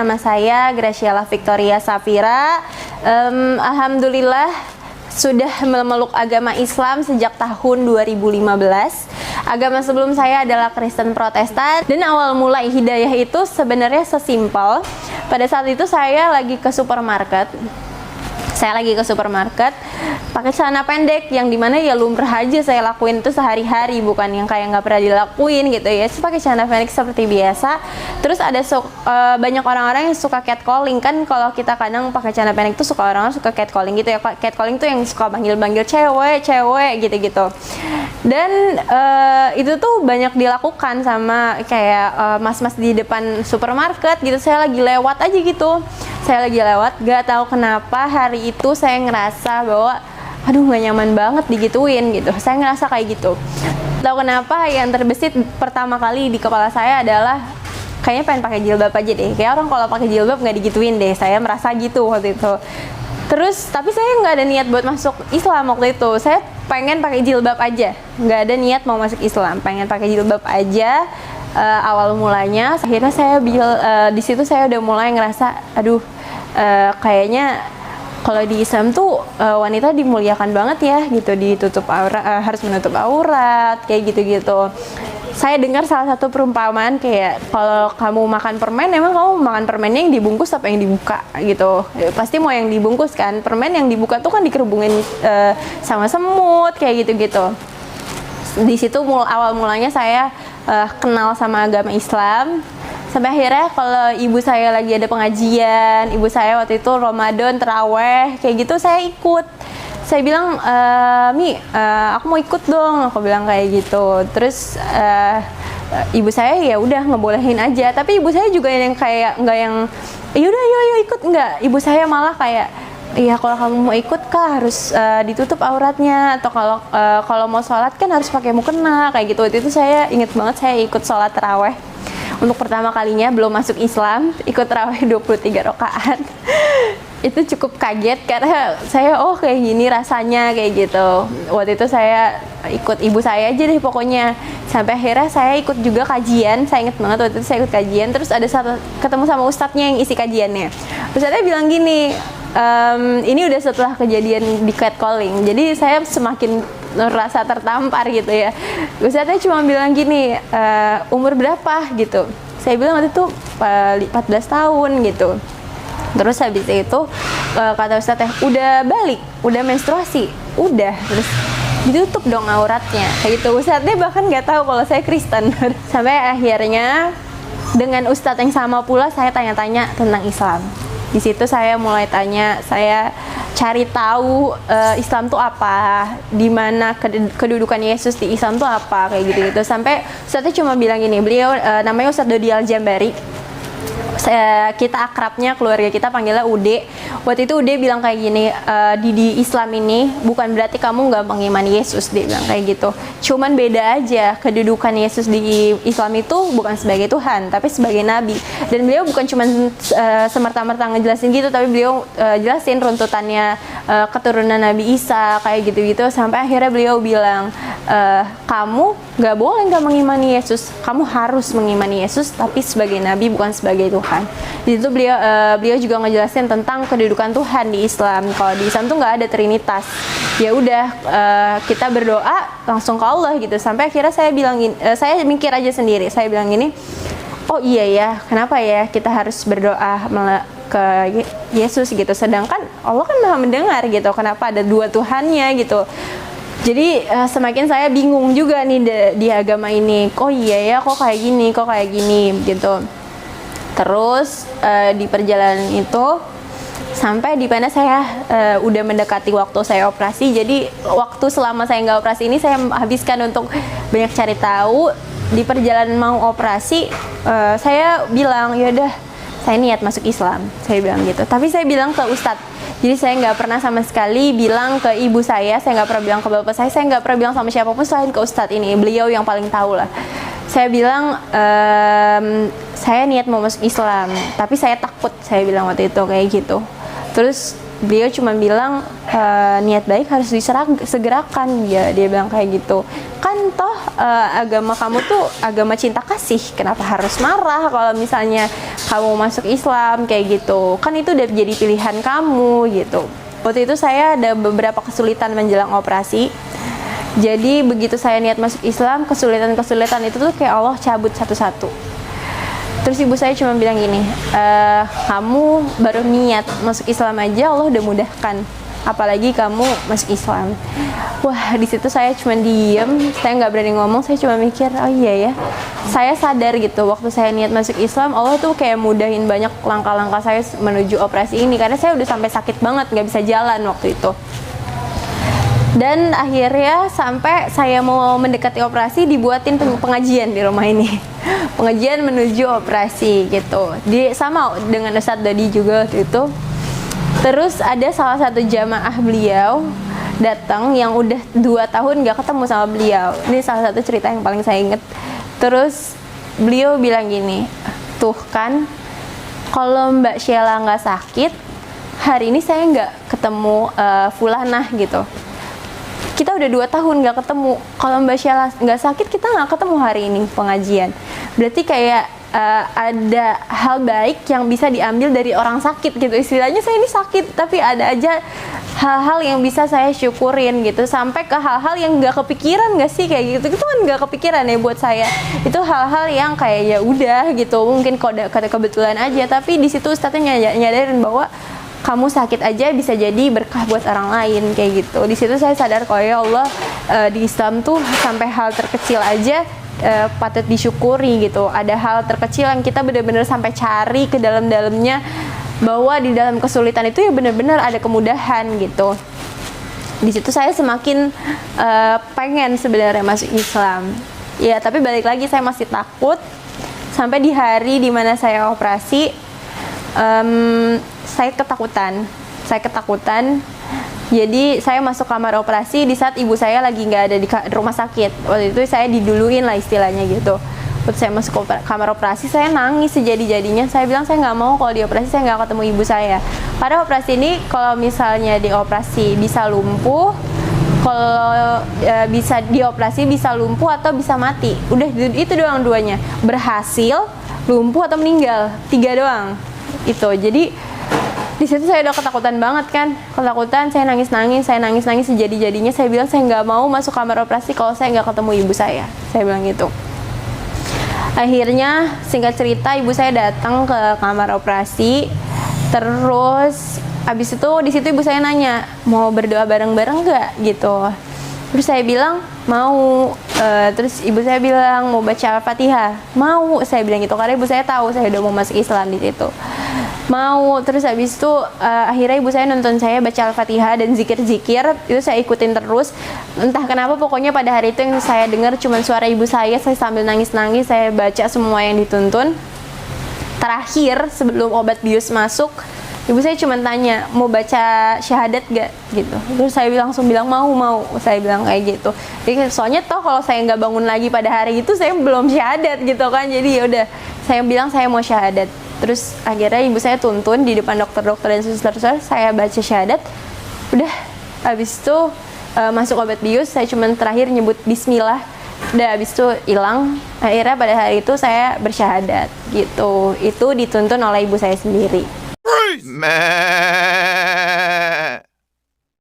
nama saya Graciela Victoria Safira. Alhamdulillah sudah memeluk agama Islam sejak tahun 2015. Agama sebelum saya adalah Kristen Protestan, dan awal mulai hidayah itu sebenarnya sesimpel. Pada saat itu saya lagi ke supermarket. Pakai celana pendek, yang dimana ya lumrah aja saya lakuin itu sehari-hari, bukan yang kayak nggak pernah dilakuin gitu ya. Pakai celana pendek seperti biasa. Terus ada banyak orang-orang yang suka catcalling kan, kalau kita kadang pakai celana pendek tuh orang-orang suka catcalling gitu ya. Catcalling tuh yang suka panggil-panggil cewek gitu. Dan itu tuh banyak dilakukan sama kayak mas-mas di depan supermarket gitu. Saya lagi lewat aja gitu. Gak tahu kenapa hari itu saya ngerasa bahwa aduh gak nyaman banget digituin gitu. Saya ngerasa kayak gitu. Tahu kenapa yang terbesit pertama kali di kepala saya adalah kayaknya pengen pakai jilbab aja deh. Kayak orang kalau pakai jilbab nggak digituin deh. Saya merasa gitu waktu itu. Terus tapi saya nggak ada niat buat masuk Islam waktu itu. Saya pengen pakai jilbab aja. Nggak ada niat mau masuk Islam. Pengen pakai jilbab aja. Awal mulanya akhirnya saya di situ saya udah mulai ngerasa aduh kayaknya kalau di Islam tuh wanita dimuliakan banget ya gitu, ditutup aurat, harus menutup aurat kayak gitu. Saya dengar salah satu perumpamaan kayak kalau kamu makan permen, emang kamu makan permennya yang dibungkus apa yang dibuka gitu. Pasti mau yang dibungkus kan. Permen yang dibuka tuh kan dikerubungin sama semut kayak gitu. Di situ awal mulanya saya kenal sama agama Islam. Sampai akhirnya kalau ibu saya lagi ada pengajian, ibu saya waktu itu Ramadan, terawih, kayak gitu saya ikut. Saya bilang, Mi, aku mau ikut dong, aku bilang kayak gitu. Terus ibu saya ya udah ngebolehin aja. Tapi ibu saya juga yang kayak nggak yang, yaudah yuk ikut, nggak. Ibu saya malah kayak, iya kalau kamu mau ikut kak harus ditutup auratnya, atau kalau mau sholat kan harus pakai mukena kayak gitu. Waktu itu saya inget banget saya ikut sholat terawih. Untuk pertama kalinya belum masuk Islam, ikut tarawih 23 rakaat. Itu cukup kaget karena saya kayak gini rasanya kayak gitu. Waktu itu saya ikut ibu saya aja deh pokoknya. Sampai akhirnya saya ikut juga kajian. Saya inget banget waktu itu saya ikut kajian. Terus ada ketemu sama ustadznya yang isi kajiannya. Ustadznya bilang gini, ini udah setelah kejadian di catcalling. Jadi saya semakin rasa tertampar gitu ya. Ustadznya cuma bilang gini, umur berapa gitu. Saya bilang waktu itu 14 tahun gitu. Terus habis itu kata ustadznya, udah balik, udah menstruasi, udah. Terus ditutup dong auratnya kayak gitu. Ustadznya bahkan nggak tahu kalau saya Kristen. Sampai akhirnya dengan ustadz yang sama pula saya tanya-tanya tentang Islam. Di situ saya mulai tanya, saya cari tahu Islam tuh apa, di mana kedudukan Yesus di Islam tuh apa kayak gitu. Sampai ustadznya cuma bilang gini, beliau namanya Ustadz Dodi Al-Jambari. Kita akrabnya, keluarga kita panggilnya Ude. Waktu itu Ude bilang kayak gini, di Islam ini bukan berarti kamu nggak mengimani Yesus, dia bilang kayak gitu. Cuman beda aja, kedudukan Yesus di Islam itu bukan sebagai Tuhan, tapi sebagai Nabi. Dan beliau bukan cuman semerta-merta ngejelasin gitu, tapi beliau jelasin runtutannya keturunan Nabi Isa kayak gitu-gitu. Sampai akhirnya beliau bilang, kamu nggak boleh nggak mengimani Yesus, kamu harus mengimani Yesus, tapi sebagai Nabi bukan sebagai Tuhan. Di situ beliau juga ngejelasin tentang kedudukan Tuhan di Islam. Kalau di Islam tuh nggak ada Trinitas. Ya udah kita berdoa langsung ke Allah gitu. Sampai akhirnya saya bilang saya mikir aja sendiri. Saya bilang gini, oh iya ya, kenapa ya kita harus berdoa ke Yesus gitu. Sedangkan Allah kan Maha mendengar gitu. Kenapa ada dua Tuhannya gitu. Jadi semakin saya bingung juga nih di agama ini. Oh iya ya, kok kayak gini gitu. Terus di perjalanan itu sampai di mana saya udah mendekati waktu saya operasi. Jadi waktu selama saya nggak operasi ini saya habiskan untuk banyak cari tahu. Di perjalanan mau operasi saya bilang, yaudah saya niat masuk Islam, saya bilang gitu. Tapi saya bilang ke ustadz. Jadi saya nggak pernah sama sekali bilang ke ibu saya nggak pernah bilang ke bapak saya nggak pernah bilang sama siapapun selain ke ustadz ini. Beliau yang paling tahu lah. Saya bilang, saya niat mau masuk Islam, tapi saya takut, saya bilang waktu itu kayak gitu. Terus beliau cuma bilang niat baik harus disegerakan, dia bilang kayak gitu. Kan toh agama kamu tuh agama cinta kasih, kenapa harus marah kalau misalnya kamu masuk Islam kayak gitu, kan itu udah jadi pilihan kamu gitu. Waktu itu saya ada beberapa kesulitan menjelang operasi, jadi begitu saya niat masuk Islam, kesulitan itu tuh kayak Allah cabut satu-satu. Terus ibu saya cuma bilang gini, kamu baru niat masuk Islam aja Allah udah mudahkan, apalagi kamu masuk Islam. Wah, di situ saya cuma diem, saya nggak berani ngomong, saya cuma mikir, oh iya ya, saya sadar gitu, waktu saya niat masuk Islam, Allah tuh kayak mudahin banyak langkah-langkah saya menuju operasi ini, karena saya udah sampai sakit banget, nggak bisa jalan waktu itu. Dan akhirnya sampai saya mau mendekati operasi, dibuatin pengajian di rumah ini. Pengajian menuju operasi gitu. Sama dengan Ustadz Dodi juga gitu. Terus ada salah satu jamaah beliau datang yang udah 2 tahun gak ketemu sama beliau. Ini salah satu cerita yang paling saya inget. Terus beliau bilang gini, tuh kan kalau Mbak Sheila gak sakit, hari ini saya gak ketemu Fulanah gitu. Kita udah 2 tahun gak ketemu. Kalau Mbak Sheila nggak sakit, kita nggak ketemu hari ini pengajian. Berarti kayak ada hal baik yang bisa diambil dari orang sakit gitu. Istilahnya saya ini sakit, tapi ada aja hal-hal yang bisa saya syukurin gitu. Sampai ke hal-hal yang nggak kepikiran nggak sih kayak gitu. Itu kan nggak kepikiran ya buat saya. Itu hal-hal yang kayak ya udah gitu. Mungkin kode kebetulan aja. Tapi di situ Ustadznya nyadarin bahwa kamu sakit aja bisa jadi berkah buat orang lain kayak gitu. Di situ saya sadar kalau ya Allah di Islam tuh sampai hal terkecil aja patut disyukuri gitu. Ada hal terkecil yang kita benar-benar sampai cari ke dalam-dalamnya, bahwa di dalam kesulitan itu ya benar-benar ada kemudahan gitu. Di situ saya semakin pengen sebenarnya masuk Islam. Ya tapi balik lagi saya masih takut sampai di hari dimana saya operasi. Saya ketakutan. Jadi saya masuk kamar operasi di saat ibu saya lagi nggak ada di rumah sakit. Waktu itu saya diduluin lah istilahnya gitu. Waktu saya masuk kamar operasi, saya nangis sejadi-jadinya. Saya bilang saya nggak mau kalau dioperasi saya nggak ketemu ibu saya. Pada operasi ini kalau misalnya dioperasi bisa lumpuh, kalau bisa dioperasi bisa lumpuh atau bisa mati. Udah itu doang duanya. Berhasil, lumpuh atau meninggal, 3 doang. Itu jadi di situ saya udah ketakutan banget kan, saya nangis sejadi-jadinya. Saya bilang saya nggak mau masuk kamar operasi kalau saya nggak ketemu ibu saya bilang gitu. Akhirnya singkat cerita ibu saya datang ke kamar operasi, terus abis itu di situ ibu saya nanya mau berdoa bareng-bareng nggak gitu. Terus saya bilang mau. Terus ibu saya bilang mau baca Al-Fatihah, mau. Saya bilang gitu karena ibu saya tahu saya udah mau masuk Islam di situ. Mau. Terus habis itu akhirnya ibu saya nonton saya baca Al-Fatihah dan zikir-zikir, itu saya ikutin terus. Entah kenapa pokoknya pada hari itu yang saya dengar cuma suara ibu saya sambil nangis-nangis, saya baca semua yang dituntun. Terakhir sebelum obat bius masuk, ibu saya cuma tanya mau baca syahadat gak gitu. Terus saya langsung bilang mau. Saya bilang kayak gitu. Jadi soalnya toh kalau saya nggak bangun lagi pada hari itu saya belum syahadat gitu kan. Jadi ya udah saya bilang saya mau syahadat. Terus akhirnya ibu saya tuntun di depan dokter-dokter dan suster-suster, saya baca syahadat. Udah habis itu masuk obat bius, saya cuma terakhir nyebut bismillah. Udah habis itu hilang. Akhirnya pada hari itu saya bersyahadat gitu. Itu dituntun oleh ibu saya sendiri. Man.